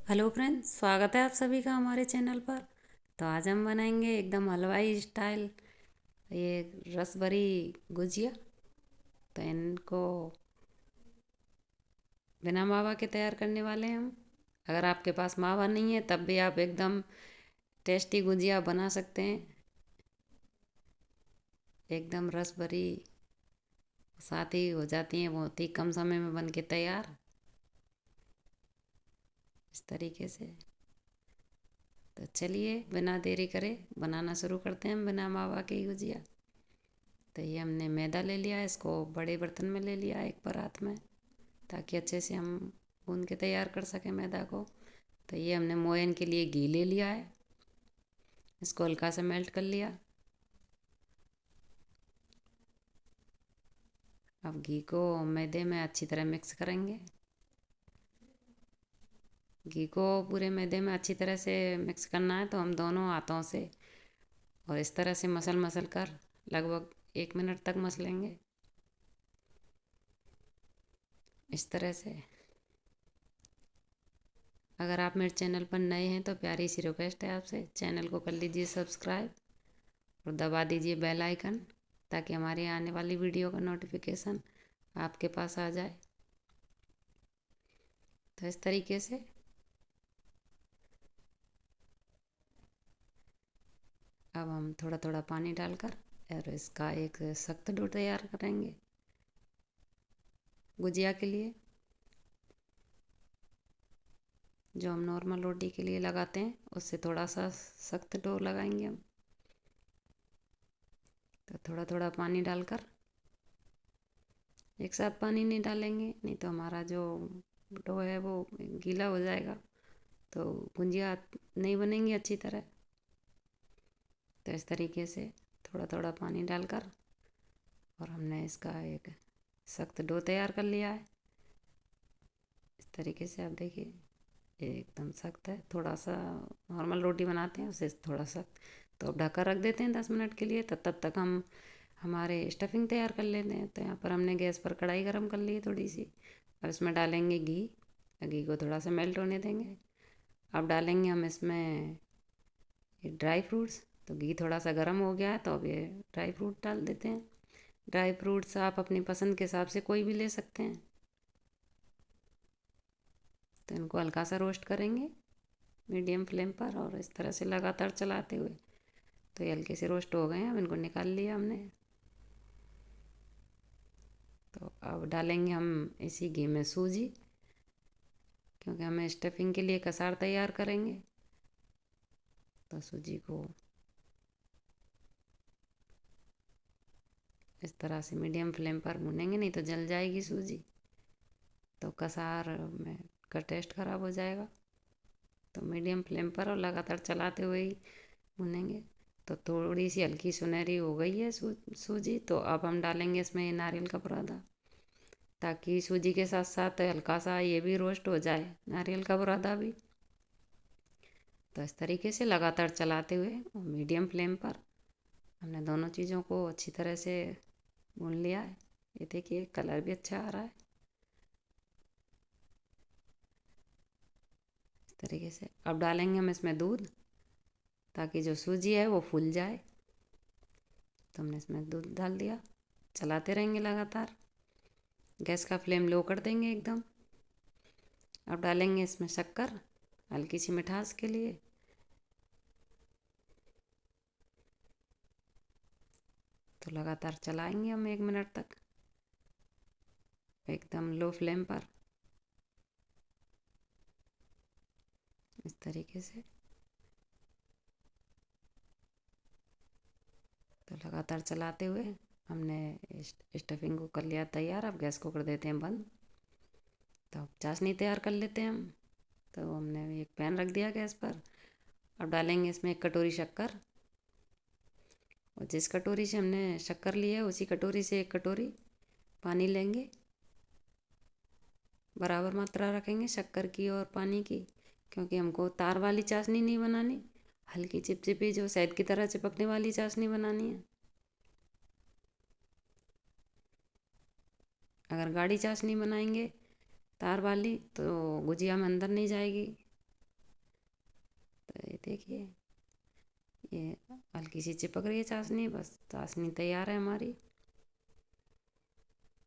Hello friends, स्वागत है आप सभी का हमारे चैनल पर। तो आज हम बनाएंगे एकदम हलवाई स्टाइल ये रस भरी गुजिया। तो इनको बिना मावा के तैयार करने वाले हैं हम। अगर आपके पास मावा नहीं है तब भी आप एकदम टेस्टी गुजिया बना सकते हैं। एकदम रस भरी, साथ ही हो जाती हैं बहुत ही कम समय में बन के तैयार, इस तरीके से। तो चलिए बिना देरी करे बनाना शुरू करते हैं हम बिना मावा के ही गुजिया। तो ये हमने मैदा ले लिया है, इसको बड़े बर्तन में ले लिया है एक परात में, ताकि अच्छे से हम गूंद के तैयार कर सकें मैदा को। तो ये हमने मोयन के लिए घी ले लिया है, इसको हल्का सा मेल्ट कर लिया। अब घी को मैदे में अच्छी तरह मिक्स करेंगे। घी को पूरे मैदे में अच्छी तरह से मिक्स करना है, तो हम दोनों हाथों से और इस तरह से मसल मसल कर लगभग 1 मिनट तक मसलेंगे, इस तरह से। अगर आप मेरे चैनल पर नए हैं तो प्यारी सी रिक्वेस्ट है आपसे, चैनल को कर लीजिए सब्सक्राइब और दबा दीजिए बेल आइकन, ताकि हमारे आने वाली वीडियो का नोटिफिकेशन आपके पास आ जाए। तो इस तरीके से अब हम थोड़ा थोड़ा पानी डालकर और इसका एक सख्त डो तैयार करेंगे गुजिया के लिए, जो हम नॉर्मल रोटी के लिए लगाते हैं उससे थोड़ा सा सख्त डो लगाएंगे हम। तो थोड़ा थोड़ा पानी डालकर, एक साथ पानी नहीं डालेंगे, नहीं तो हमारा जो डो है वो गीला हो जाएगा, तो गुजिया नहीं बनेंगी अच्छी तरह। तो इस तरीके से थोड़ा थोड़ा पानी डालकर और हमने इसका एक सख्त डो तैयार कर लिया है। इस तरीके से आप देखिए, ये एकदम सख्त है, थोड़ा सा नॉर्मल रोटी बनाते हैं उससे थोड़ा सख्त। तो अब ढककर रख देते हैं 10 मिनट के लिए। तो तब तक हम हमारे स्टफिंग तैयार कर लेते हैं। तो यहाँ पर हमने गैस पर कढ़ाई गरम कर ली है थोड़ी सी, और इसमें डालेंगे घी। घी को थोड़ा सा मेल्ट होने देंगे। अब डालेंगे हम इसमें ये ड्राई फ्रूट्स। तो घी थोड़ा सा गर्म हो गया है, तो अब ये ड्राई फ्रूट डाल देते हैं। ड्राई फ्रूट्स आप अपनी पसंद के हिसाब से कोई भी ले सकते हैं। तो इनको हल्का सा रोस्ट करेंगे मीडियम फ्लेम पर, और इस तरह से लगातार चलाते हुए। तो ये हल्के से रोस्ट हो गए हैं, अब इनको निकाल लिया हमने। तो अब डालेंगे हम इसी घी में सूजी, क्योंकि हमें स्टफिंग के लिए कसार तैयार करेंगे। तो सूजी को इस तरह से मीडियम फ्लेम पर भूनेंगे, नहीं तो जल जाएगी सूजी, तो कसार में का टेस्ट ख़राब हो जाएगा। तो मीडियम फ्लेम पर और लगातार चलाते हुए ही भूनेंगे। तो थोड़ी सी हल्की सुनहरी हो गई है सूजी। तो अब हम डालेंगे इसमें नारियल का बुरादा, ताकि सूजी के साथ साथ हल्का सा ये भी रोस्ट हो जाए, नारियल का बुरादा भी। तो इस तरीके से लगातार चलाते हुए और मीडियम फ्लेम पर हमने दोनों चीज़ों को अच्छी तरह से भून लिया है। ये देखिए कलर भी अच्छा आ रहा है। इस तरीके से अब डालेंगे हम इसमें दूध, ताकि जो सूजी है वो फूल जाए। तो हमने इसमें दूध डाल दिया, चलाते रहेंगे लगातार। गैस का फ्लेम लो कर देंगे एकदम। अब डालेंगे इसमें शक्कर, हल्की सी मिठास के लिए। तो लगातार चलाएंगे हम 1 मिनट तक एकदम लो फ्लेम पर, इस तरीके से। तो लगातार चलाते हुए हमने स्टफिंग को कर लिया तैयार। अब गैस को कर देते हैं बंद। तो अब चाशनी तैयार कर लेते हैं हम। तो हमने एक पैन रख दिया गैस पर। अब डालेंगे इसमें 1 कटोरी शक्कर, और जिस कटोरी से हमने शक्कर ली है उसी कटोरी से 1 कटोरी पानी लेंगे। बराबर मात्रा रखेंगे शक्कर की और पानी की, क्योंकि हमको तार वाली चाशनी नहीं बनानी, हल्की चिपचिपी जो शहद की तरह चिपकने वाली चाशनी बनानी है। अगर गाढ़ी चाशनी बनाएंगे तार वाली तो गुजिया में अंदर नहीं जाएगी, तो ये देखिए, ये हल्की सी चिपक रही है चाशनी, बस चाशनी तैयार है हमारी।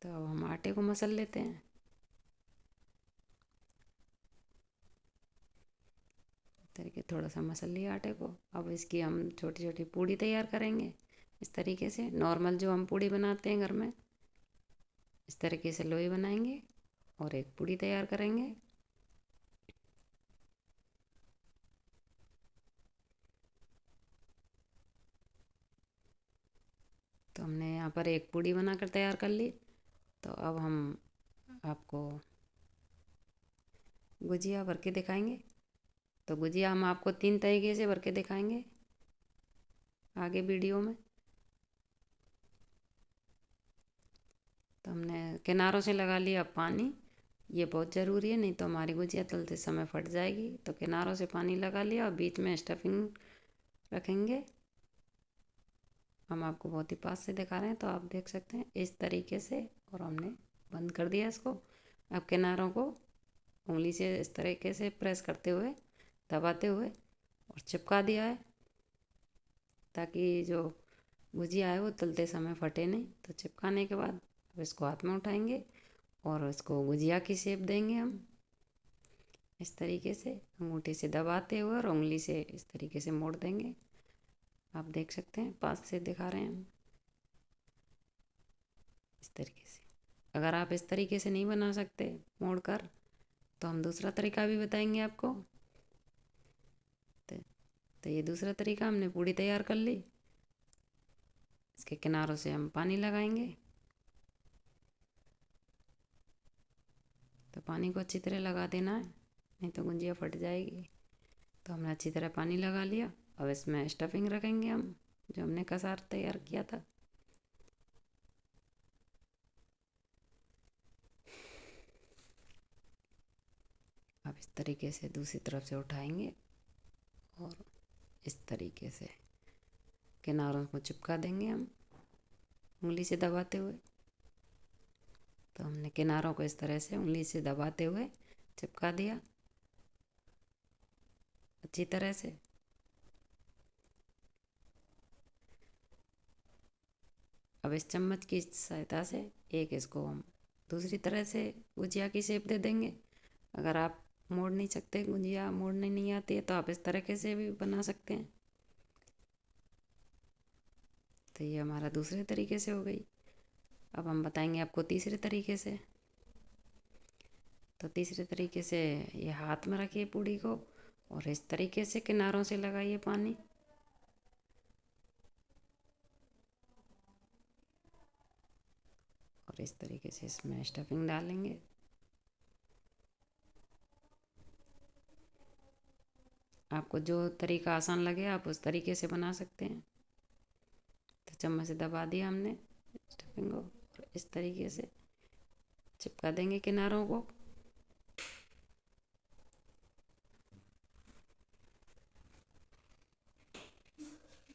तो अब हम आटे को मसल लेते हैं। तरीके थोड़ा सा मसल लिया आटे को। अब इसकी हम छोटी छोटी पूड़ी तैयार करेंगे। इस तरीके से नॉर्मल जो हम पूड़ी बनाते हैं घर में, इस तरीके से लोई बनाएंगे और एक पूड़ी तैयार करेंगे। तो हमने यहाँ पर एक पूड़ी बनाकर तैयार कर ली। तो अब हम आपको गुजिया भर के दिखाएंगे। तो गुजिया हम आपको 3 तरीके से भर के दिखाएंगे आगे वीडियो में। तो हमने किनारों से लगा लिया पानी, ये बहुत ज़रूरी है, नहीं तो हमारी गुजिया तलते समय फट जाएगी। तो किनारों से पानी लगा लिया और बीच में स्टफिंग रखेंगे। हम आपको बहुत ही पास से दिखा रहे हैं तो आप देख सकते हैं इस तरीके से। और हमने बंद कर दिया इसको। अब किनारों को उंगली से इस तरीके से प्रेस करते हुए, दबाते हुए और चिपका दिया है, ताकि जो गुजिया है वो तलते समय फटे नहीं। तो चिपकाने के बाद अब इसको हाथ में उठाएंगे और इसको गुजिया की शेप देंगे हम इस तरीके से, अंगूठे से दबाते हुए और उंगली से इस तरीके से मोड़ देंगे। आप देख सकते हैं, पास से दिखा रहे हैं हम इस तरीके से। अगर आप इस तरीके से नहीं बना सकते मोड़ कर, तो हम दूसरा तरीका भी बताएंगे आपको। तो ये दूसरा तरीका, हमने पूड़ी तैयार कर ली, इसके किनारों से हम पानी लगाएंगे। तो पानी को अच्छी तरह लगा देना है, नहीं तो गुंजिया फट जाएगी। तो हमने अच्छी तरह पानी लगा लिया। अब इसमें स्टफिंग रखेंगे हम, जो हमने कसार तैयार किया था। अब इस तरीके से दूसरी तरफ से उठाएंगे और इस तरीके से किनारों को चिपका देंगे हम उंगली से दबाते हुए। तो हमने किनारों को इस तरह से उंगली से दबाते हुए चिपका दिया अच्छी तरह से। अब इस चम्मच की सहायता से एक इसको हम दूसरी तरह से गुजिया की शेप दे देंगे। अगर आप मोड़ नहीं सकते, गुजिया मोड़ने नहीं आती है, तो आप इस तरीके से भी बना सकते हैं। तो ये हमारा दूसरे तरीके से हो गई। अब हम बताएंगे आपको तीसरे तरीके से। तो तीसरे तरीके से ये हाथ में रखिए पूड़ी को और इस तरीके से किनारों से लगाइए पानी। और इस तरीके से इसमें स्टफिंग डालेंगे। आपको जो तरीका आसान लगे आप उस तरीके से बना सकते हैं। तो चम्मच से दबा दिया हमने स्टफिंग को और इस तरीके से चिपका देंगे किनारों को।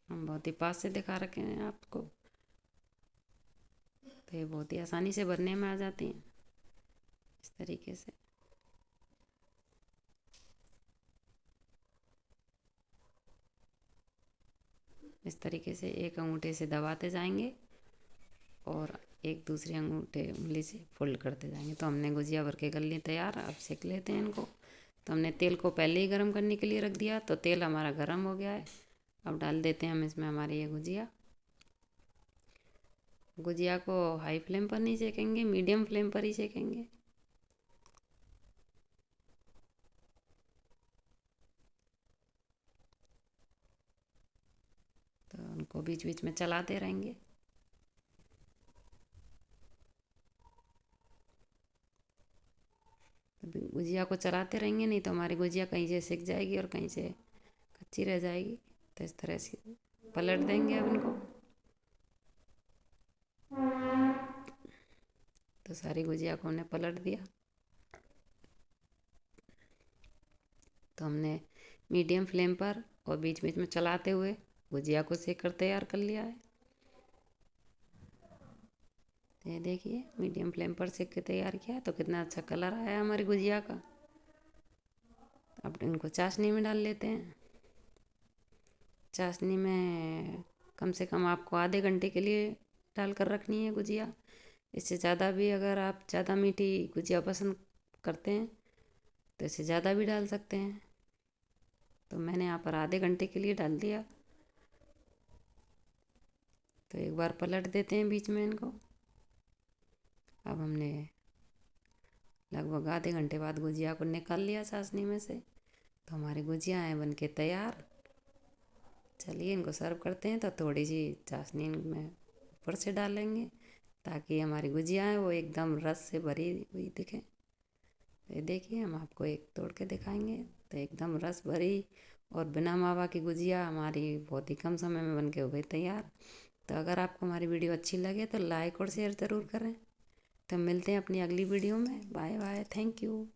हम बहुत ही पास से दिखा रखे हैं आपको, तो ये बहुत ही आसानी से भरने में आ जाती हैं इस तरीके से। इस तरीके से एक अंगूठे से दबाते जाएंगे और एक दूसरे अंगूठे उंगली से फोल्ड करते जाएंगे। तो हमने गुजिया भर के कर ली तैयार। अब सेक लेते हैं इनको। तो हमने तेल को पहले ही गर्म करने के लिए रख दिया, तो तेल हमारा गर्म हो गया है। अब डाल देते हैं हम इसमें हमारी ये गुजिया। गुजिया को हाई फ्लेम पर नहीं सेकेंगे, मीडियम फ्लेम पर ही सेकेंगे। तो उनको बीच बीच में चलाते रहेंगे। तो गुजिया को चलाते रहेंगे, नहीं तो हमारी गुजिया कहीं से सिक जाएगी और कहीं से कच्ची रह जाएगी। तो इस तरह से पलट देंगे अब इनको। तो सारी गुजिया को हमने पलट दिया। तो हमने मीडियम फ्लेम पर और बीच बीच में चलाते हुए गुजिया को सेक कर तैयार कर लिया है। तो ये देखिए, मीडियम फ्लेम पर सेक के तैयार किया है। तो कितना अच्छा कलर आया है हमारी गुजिया का। अब इनको चाशनी में डाल लेते हैं। चाशनी में कम से कम आपको आधे घंटे के लिए डाल कर रखनी है गुजिया। इससे ज़्यादा भी अगर आप ज़्यादा मीठी गुजिया पसंद करते हैं तो इससे ज़्यादा भी डाल सकते हैं। तो मैंने यहाँ पर आधे घंटे के लिए डाल दिया। तो एक बार पलट देते हैं बीच में इनको। अब हमने लगभग आधे घंटे बाद गुजिया को निकाल लिया चाशनी में से। तो हमारी गुजिया हैं बन के तैयार। चलिए इनको सर्व करते हैं। तो थोड़ी सी चाशनी में ऊपर से डालेंगे ताकि हमारी गुजिया है वो एकदम रस से भरी हुई दिखे। ये देखिए हम आपको एक तोड़ के दिखाएंगे। तो एकदम रस भरी और बिना मावा की गुजिया हमारी बहुत ही कम समय में बन के हो गई तैयार। तो अगर आपको हमारी वीडियो अच्छी लगे तो लाइक और शेयर ज़रूर करें। तो मिलते हैं अपनी अगली वीडियो में। Bye bye, thank you.